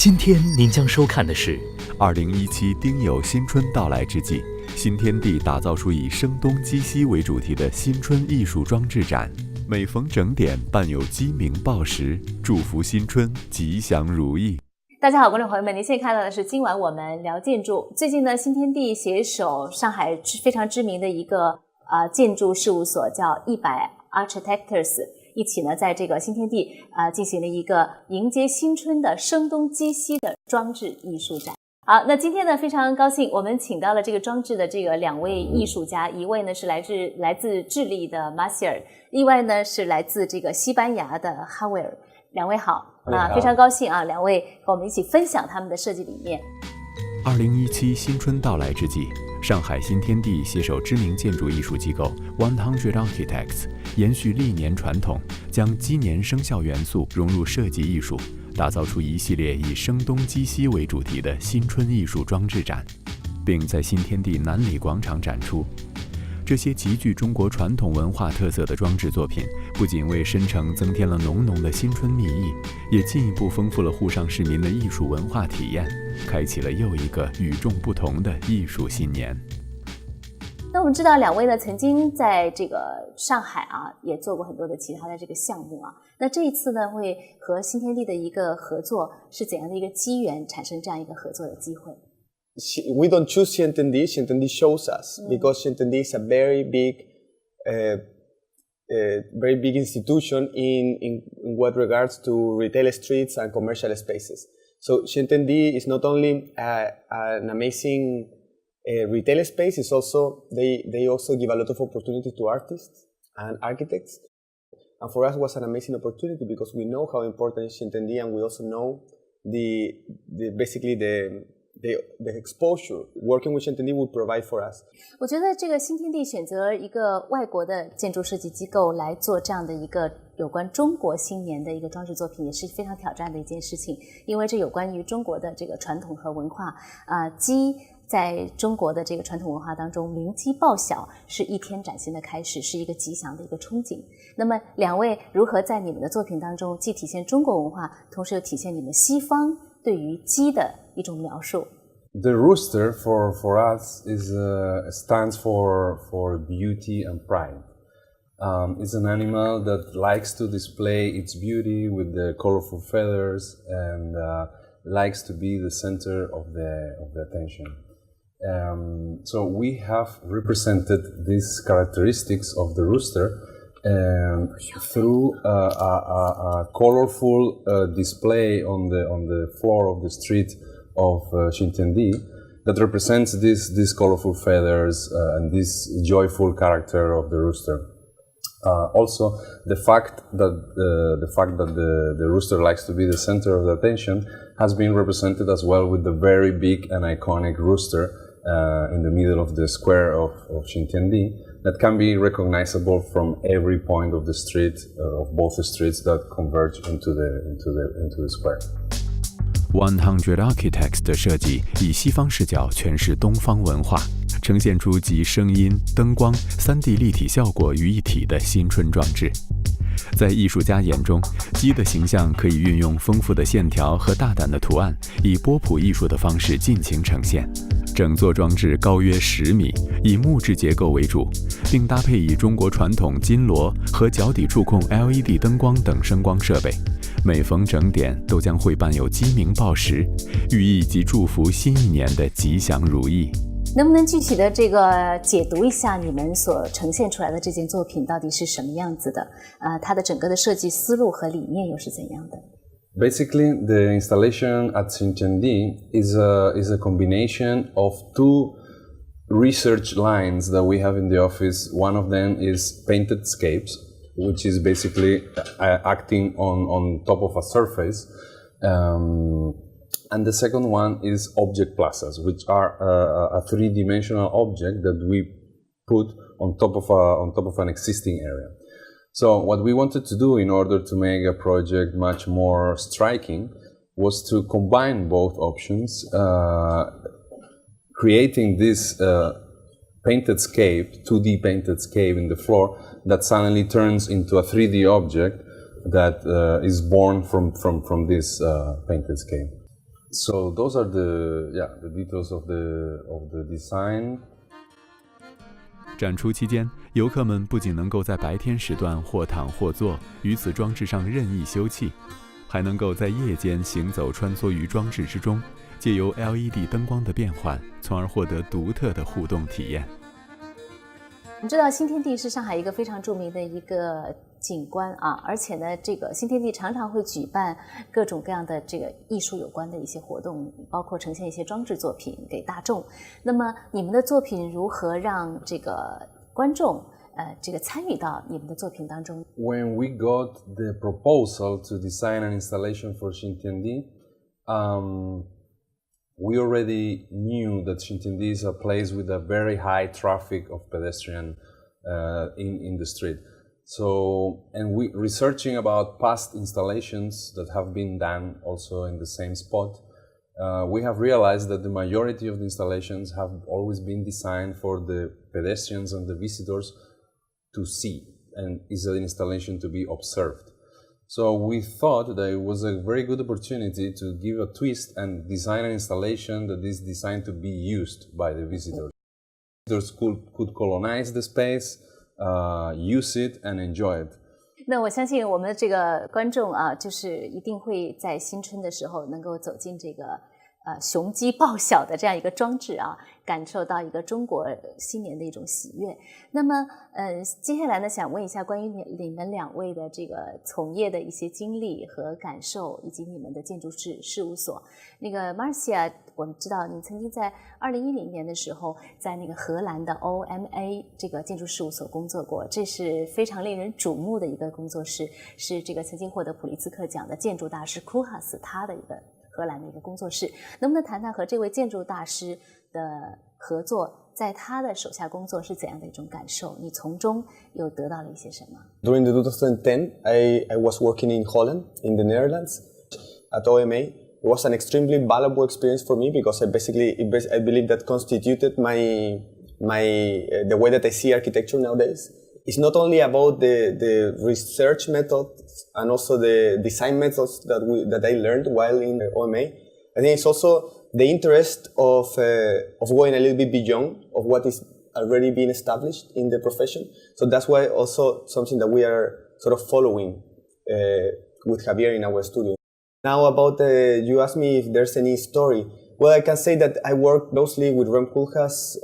今天您将收看的是2017丁酉新春到来之际，新天地打造出以声东击西为主题的新春艺术装置展，每逢整点伴有鸡鸣报时，祝福新春吉祥如意。大家好，观众朋友们，您现在看到的是今晚我们聊建筑。最近呢，新天地携手上海非常知名的一个建筑事务所叫100 Architects， 一起呢在这个新天地进行了一个迎接新春的声东击西的装置艺术展。好，那今天呢非常高兴，我们请到了这个装置的这个两位艺术家，一位呢是来自智利的马西尔，另外呢是来自这个西班牙的哈维尔。两位好非常高兴两位和我们一起分享他们的设计理念。2017新春到来之际，上海新天地携手知名建筑艺术机构100 Architects， 延续历年传统，将鸡年生肖元素融入设计艺术，打造出一系列以声东击西为主题的新春艺术装置展，并在新天地南里广场展出。这些极具中国传统文化特色的装置作品，不仅为申城增添了浓浓的新春蜜意，也进一步丰富了沪上市民的艺术文化体验，开启了又一个与众不同的艺术新年。那我们知道两位呢曾经在这个上海也做过很多的其他的这个项目那这一次呢会和新天地的一个合作是怎样的一个机缘产生这样一个合作的机会？We don't choose XinTianDi, XinTianDi shows us, because XinTianDi is a very big institution in what regards to retail streets and commercial spaces. So XinTianDi is not only an amazing retail space, it's also they also give a lot of opportunity to artists and architects. And for us it was an amazing opportunity because we know how important is XinTianDi, and we also know the exposure working with XinTianDi would provide for us. 我觉得这个新天地选择一个外国的建筑设计机构来做这样的一个有关中国新年的一个装置作品，也是非常挑战的一件事情，因为这有关于中国的这个传统和文化鸡在中国的这个传统文化当中，鸣鸡报晓是一天崭新的开始，是一个吉祥的一个憧憬。那么两位如何在你们的作品当中既体现中国文化，同时又体现你们西方对于鸡的一种描述？ The rooster for us stands for beauty and pride. It's an animal that likes to display its beauty with the colorful feathers and likes to be the center of the attention. So we have represented these characteristics of the rooster through a colorful display on the floor of the street of XinTianDi that represents these colorful feathers and this joyful character of the rooster. Also, the fact that the rooster likes to be the center of the attention has been represented as well with the very big and iconic rooster in the middle of the square of XinTianDi that can be recognizable from every point of the street, of both the streets that converge into the square. 100 Architects 的设计以西方视角诠释东方文化，呈现出集声音、灯光、3D 立体效果于一体的新春装置。在艺术家眼中，鸡的形象可以运用丰富的线条和大胆的图案，以波普艺术的方式尽情呈现。整座装置高约10米，以木质结构为主，并搭配以中国传统金锣和脚底触控 LED 灯光等声光设备。每逢整点都将会伴有鸡鸣报时，寓意及祝福新一年的吉祥如意。能不能具体的这个解读一下你们所呈现出来的这件作品到底是什么样子的？它的整个的设计思路和理念又是怎样的？ Basically, the installation at XinTianDi is a combination of two research lines that we have in the office. One of them is painted scapes, which is basically acting on top of a surface. And the second one is object plazas, which are a three-dimensional object that we put on top of an existing area. So what we wanted to do in order to make a project much more striking was to combine both options, creating this painted scape, 2D painted scape in the floor that suddenly turns into a 3D object that is born from this painted scape. So those are the details of the design. 展出期间，游客们不仅能够在白天时段或躺或坐于此装置上任意休憩，还能够在夜间行走穿梭于装置之中，借由 LED 灯光的变换，从而获得独特的互动体验。你知道新天地是上海一个非常著名的一个景观啊，而且呢，这个新天地常常会举办各种各样的这个艺术有关的一些活动，包括呈现一些装置作品给大众。那么你们的作品如何让这个观众这个参与到你们的作品当中？ When we got the proposal to design an installation for XinTianDi, we already knew that XinTianDi is a place with a very high traffic of pedestrian in the street. So, and we researching about past installations that have been done also in the same spot, we have realized that the majority of the installations have always been designed for the pedestrians and the visitors to see, and is an installation to be observed. So we thought that it was a very good opportunity to give a twist and design an installation that is designed to be used by the visitors. Visitors could colonize the space, use it and enjoy it. 那我相信我们的这个观众啊，就是一定会在新春的时候能够走进这个雄鸡报晓的这样一个装置啊，感受到一个中国新年的一种喜悦。那么接下来呢，想问一下关于你们两位的这个从业的一些经历和感受，以及你们的建筑师事务所。那个 Marcia， 我们知道你曾经在2010年的时候在那个荷兰的 OMA 这个建筑事务所工作过，这是非常令人瞩目的一个工作室，是这个曾经获得普利兹克奖的建筑大师库哈斯他的一个荷兰的一个工作室。能不能谈谈和这位建筑大师的合作，在他的手下工作是怎样的一种感受？你从中又得到了一些什么？ During the 2010, I was working in Holland, in the Netherlands, at OMA. It was an extremely valuable experience for me because I believe that constituted the way that I see architecture nowadays. It's not only about the research methods and also the design methods that I learned while in OMA. I think it's also the interest of going a little bit beyond of what is already being established in the profession. So that's why also something that we are sort of following with Javier in our studio. Now about, you asked me if there's any story. Well, I can say that I worked closely with Rem Koolhaas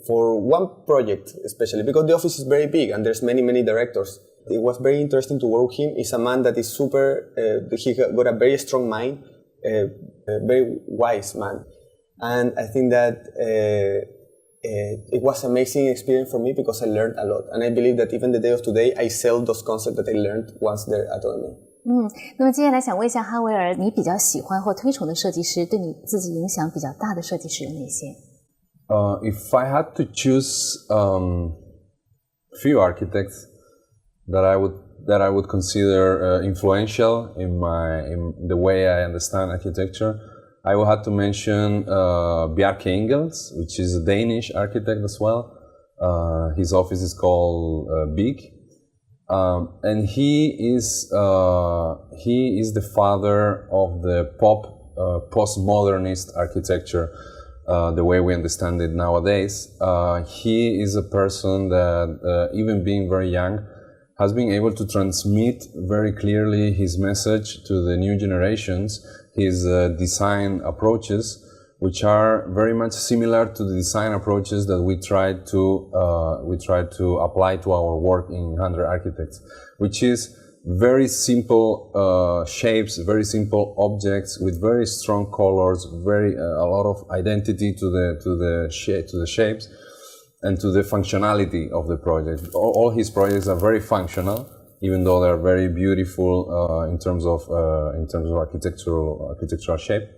for one project especially, because the office is very big and there's many directors. It was very interesting to work with him. He's a man that is super, he got a very strong mind, a very wise man. And I think that it was an amazing experience for me because I learned a lot. And I believe that even the day of today, I sell those concepts that I learned once there at OMA. 那么接下来想问一下哈维尔，你比较喜欢或推崇的设计师，对你自己影响比较大的设计师有哪些？ If I had to choose few architects that I would consider influential in the way I understand architecture, I would have to mention Bjarke Ingels, which is a Danish architect as well. His office is called Big. And he is the father of the postmodernist architecture, the way we understand it nowadays. He is a person that, even being very young, has been able to transmit very clearly his message to the new generations, his design approaches, which are very much similar to the design approaches that we try to apply to our work in 100 Architects, which is very simple shapes, very simple objects with very strong colors, a lot of identity to the shapes and to the functionality of the project. All his projects are very functional, even though they are very beautiful in terms of architectural shape.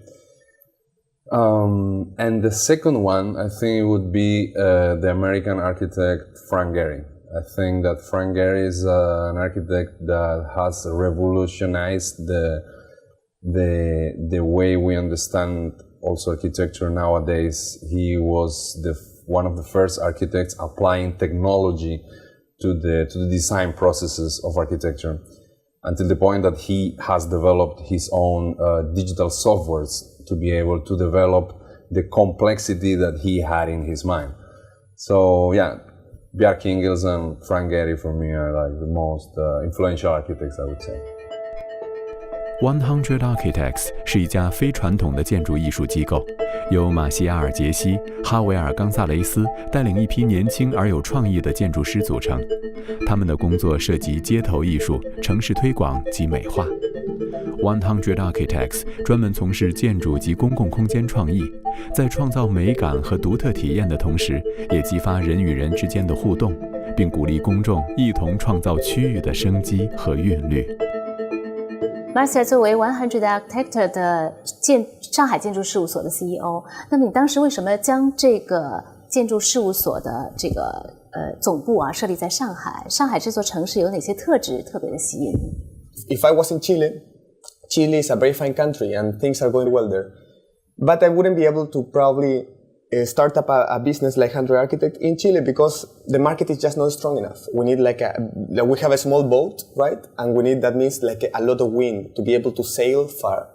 And the second one, I think it would be the American architect Frank Gehry. I think that Frank Gehry is an architect that has revolutionized the way we understand also architecture nowadays. He was one of the first architects applying technology to the design processes of architecture, until the point that he has developed his own digital softwares to be able to develop the complexity that he had in his mind. So yeah, Bjarke Ingels and Frank Gehry for me are like the most influential architects, I would say. 100 Architects 是一家非传统的建筑艺术机构，由马西亚尔·杰西、哈维尔·冈萨雷斯带领一批年轻而有创意的建筑师组成。他们的工作涉及街头艺术、城市推广及美化。100 Architects 专门从事建筑及公共空间创意，在创造美感和独特体验的同时，也激发人与人之间的互动，并鼓励公众一同创造区域的生机和韵律。Marcia 作为100 Architect 的上海建筑事务所的 CEO， 那么你当时为什么将这个建筑事务所的这个总部设立在上海？上海这座城市有哪些特质特别的吸引你？ If I was in Chile, Chile is a very fine country and things are going well there. But I wouldn't be able to probably start up a business like 100 Architect in Chile because the market is just not strong enough. We need we have a small boat, right? And that means like a lot of wind to be able to sail far.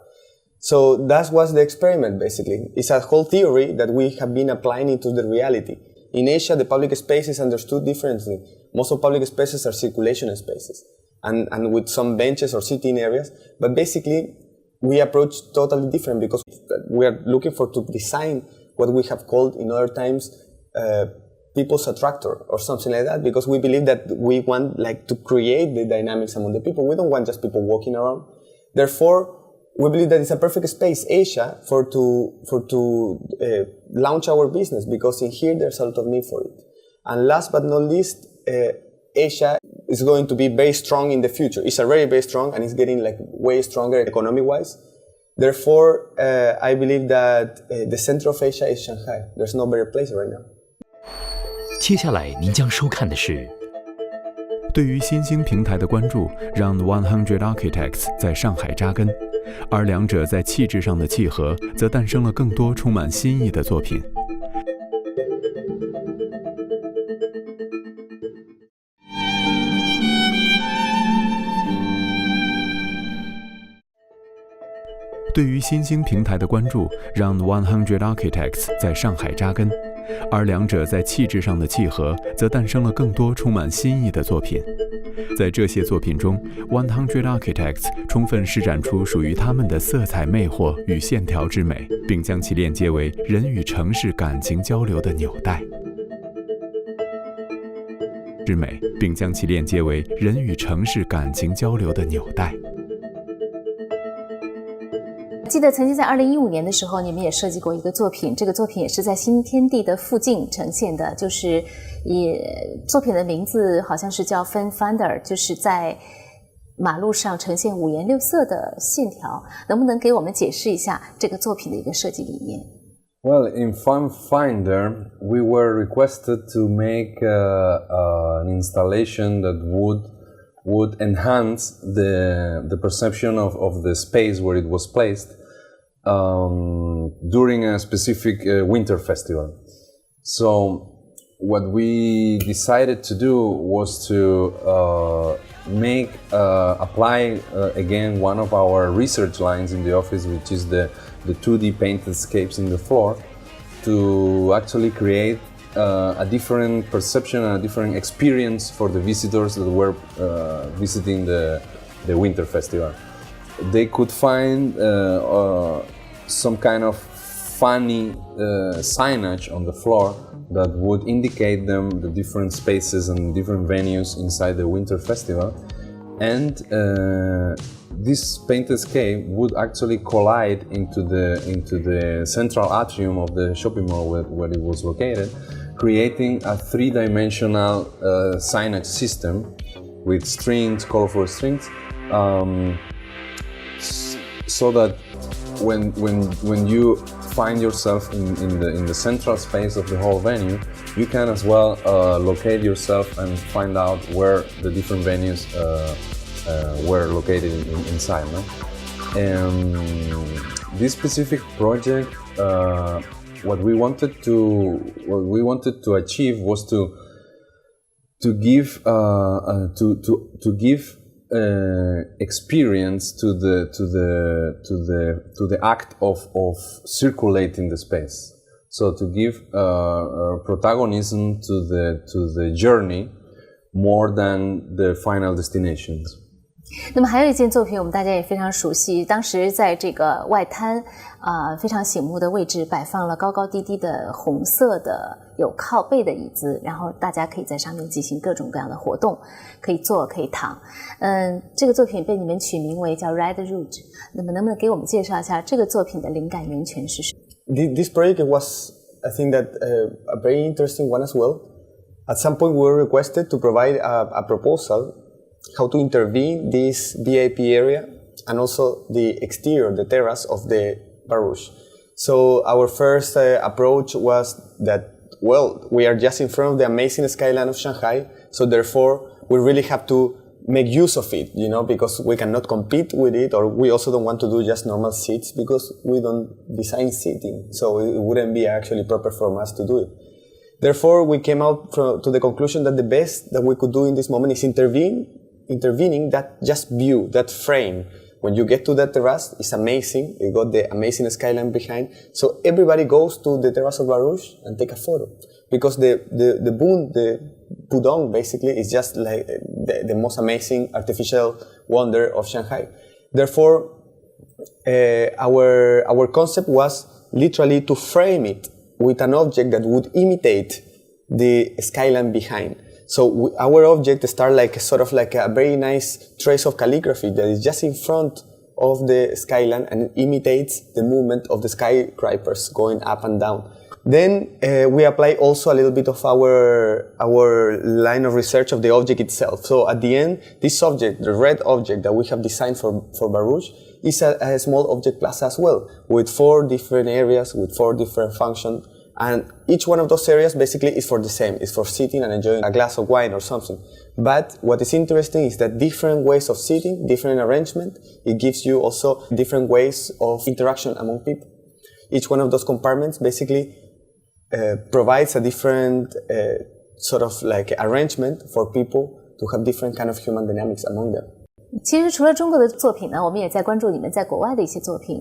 So that was the experiment basically. It's a whole theory that we have been applying into the reality. In Asia, the public space is understood differently. Most of public spaces are circulation spaces and with some benches or sitting areas. But basically, we approach totally different because we are looking to design what we have called in other times people's attractor or something like that, because we believe that we want to create the dynamics among the people. We don't want just people walking around. Therefore, we believe that it's a perfect space, Asia, to launch our business, because in here there's a lot of need for it. And last but not least, Asia is going to be very strong in the future. It's already very strong and it's getting way stronger economic-wise. Therefore, I believe that the center of Asia is Shanghai. There's no better place right now. 接下来您将收看的是。对于新兴平台的关注，让100 Architects 在上海扎根，而两者在气质上的契合，则诞生了更多充满新意的作品。对于新兴平台的关注，让100 Architects 在上海扎根，而两者在气质上的契合，则诞生了更多充满新意的作品。在这些作品中，100 Architects 充分施展出属于他们的色彩魅惑与线条之美，并将其链接为人与城市感情交流的纽带。并将其链接为人与城市感情交流的纽带。记得曾经在2015年的时候，你们也设计过一个作品，这个作品也是在新天地的附近呈现的，就是作品的名字好像是叫 Finder， 就是在马路上呈现五颜六色的线条，能不能给我们解释一下这个作品的一个设计理念？ Well, in Finder, we were requested to make an installation that would enhance the perception of the space where it was placed during a specific winter festival. So what we decided to do was to apply again one of our research lines in the office, which is the 2D painted scapes in the floor, to actually create a different perception and a different experience for the visitors that were visiting the winter festival. They could find some kind of funny signage on the floor that would indicate them the different spaces and different venues inside the winter festival. And this painted scape would actually collide into the central atrium of the shopping mall where it was located, creating a three-dimensional signage system with strings, colorful strings, so that when you find yourself in the central space of the whole venue, you can as well locate yourself and find out where the different venues were located inside. No? This specific project, what we wanted to achieve was to give experience to the act of circulating the space. So to give protagonism to the journey more than the final destinations. 那么还有一件作品我们大家也非常熟悉，当时在这个外滩非常醒目的位置摆放了高高低低的红色的有靠背的椅子，然后大家可以在上面进行各种各样的活动，可以坐可以躺。这个作品被你们取名为叫 Red Rouge， 那么能不能给我们介绍一下这个作品的灵感源泉是什么？ This project was, I think, that a very interesting one as well. At some point, we were requested to provide a proposal how to intervene this VIP area and also the exterior, the terrace of the Barouche. So our first approach was that, well, we are just in front of the amazing skyline of Shanghai, so therefore we really have to make use of it, you know, because we cannot compete with it, or we also don't want to do just normal seats because we don't design seating, so it wouldn't be actually proper for us to do it. Therefore, we came out to the conclusion that the best that we could do in this moment is intervening that just view, that frame. When you get to that terrace, it's amazing. You got the amazing skyline behind. So everybody goes to the terrace of Barouche and take a photo. Because the Pudong basically is just like the most amazing artificial wonder of Shanghai. Therefore, our concept was literally to frame it with an object that would imitate the skyline behind. So our object starts like sort of like a very nice trace of calligraphy that is just in front of the skyline and imitates the movement of the skyscrapers going up and down. Then we apply also a little bit of our line of research of the object itself. So at the end, this object, the red object that we have designed for Barouche, is a small object plaza as well, with 4 different areas, with 4 different functions. And each one of those areas basically is for the same. It's for sitting and enjoying a glass of wine or something. But what is interesting is that different ways of sitting, different arrangement, it gives you also different ways of interaction among people. Each one of those compartments basically provides a different sort of like arrangement for people to have different kind of human dynamics among them. 其实除了中国的作品呢，我们也在关注你们在国外的一些作品。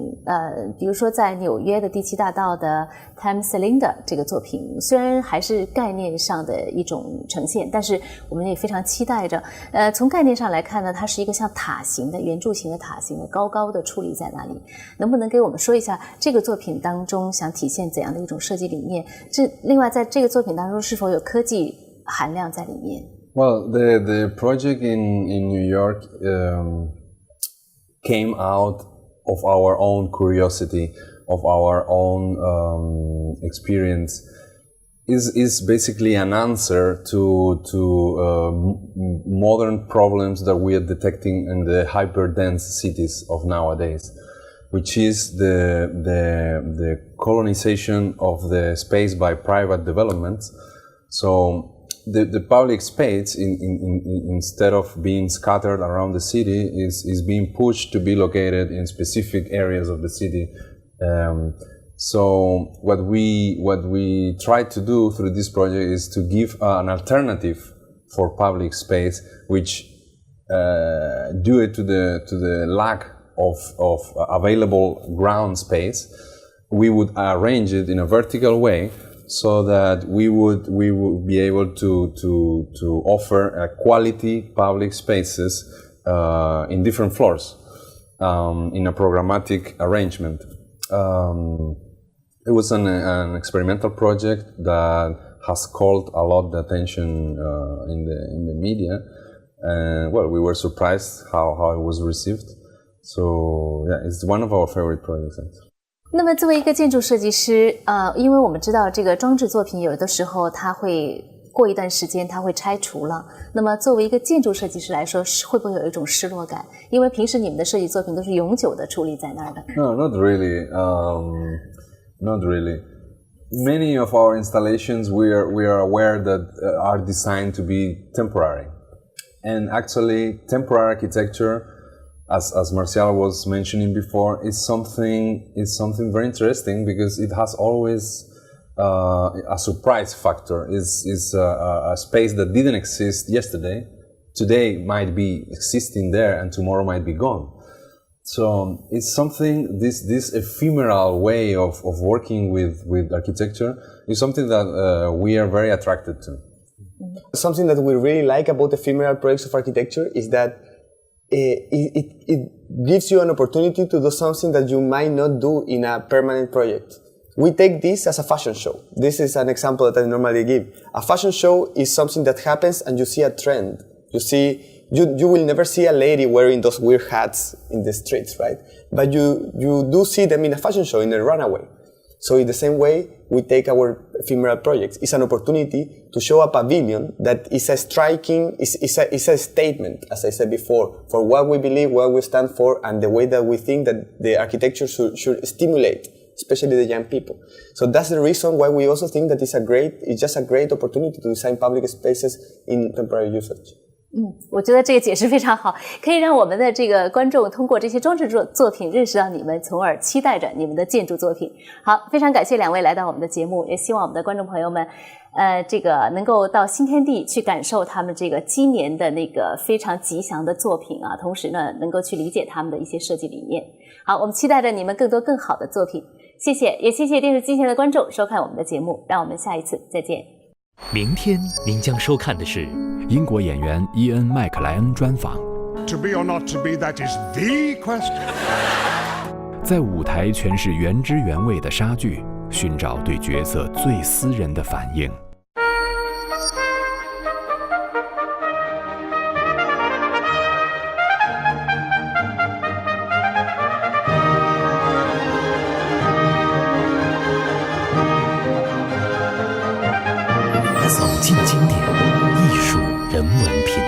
比如说在纽约的第7大道的 Time Cylinder 这个作品，虽然还是概念上的一种呈现，但是我们也非常期待着。从概念上来看呢，它是一个像塔形的圆柱形的塔形的，高高的矗立在那里。能不能给我们说一下这个作品当中想体现怎样的一种设计理念？另外在这个作品当中是否有科技含量在里面？ Well, the project in New York came out of our own curiosity, of our own experience. Is basically an answer to modern problems that we are detecting in the hyper-dense cities of nowadays, which is the colonization of the space by private developments. So the public space, instead of being scattered around the city, is being pushed to be located in specific areas of the city. So what we try to do through this project is to give an alternative for public space, which due to the lack of available ground space, we would arrange it in a vertical way, so that we would be able to offer quality public spaces in different floors in a programmatic arrangement. It was an experimental project that has called a lot of attention in the media, and well, we were surprised how it was received. So yeah, it's one of our favorite projects. 那么作为一个建筑设计师，因为我们知道这个装置作品有的时候它会过一段时间它会拆除了。那么作为一个建筑设计师来说，会不会有一种失落感？因为平时你们的设计作品都是永久的矗立在那儿的。No, not really. Not really. Many of our installations we are aware that are designed to be temporary, and actually temporary architecture, as Marcial was mentioning before, is something very interesting because it has always a surprise factor. Is a space that didn't exist yesterday today might be existing there and tomorrow might be gone. So it's something, this ephemeral way of working with architecture is something that we are very attracted to. Something that we really like about ephemeral projects of architecture is that it gives you an opportunity to do something that you might not do in a permanent project. We take this as a fashion show. This is an example that I normally give. A fashion show is something that happens and you see a trend. You will never see a lady wearing those weird hats in the streets, right? But you do see them in a fashion show, in a runaway. So in the same way, we take our ephemeral projects. It's an opportunity to show a pavilion that is a striking, is a statement, as I said before, for what we believe, what we stand for, and the way that we think that the architecture should stimulate, especially the young people. So that's the reason why we also think that it's just a great opportunity to design public spaces in temporary usage. 我觉得这个解释非常好，可以让我们的这个观众通过这些装置作品认识到你们，从而期待着你们的建筑作品。好，非常感谢两位来到我们的节目，也希望我们的观众朋友们，这个能够到新天地去感受他们这个今年的那个非常吉祥的作品啊，同时呢，能够去理解他们的一些设计理念。好，我们期待着你们更多更好的作品。谢谢，也谢谢电视机前的观众收看我们的节目，让我们下一次再见。明天您将收看的是英国演员伊恩·麦克莱恩专访。To be or not to be, that is the question. 在舞台诠释原汁原味的莎剧，寻找对角色最私人的反应。走进经典，艺术人文品。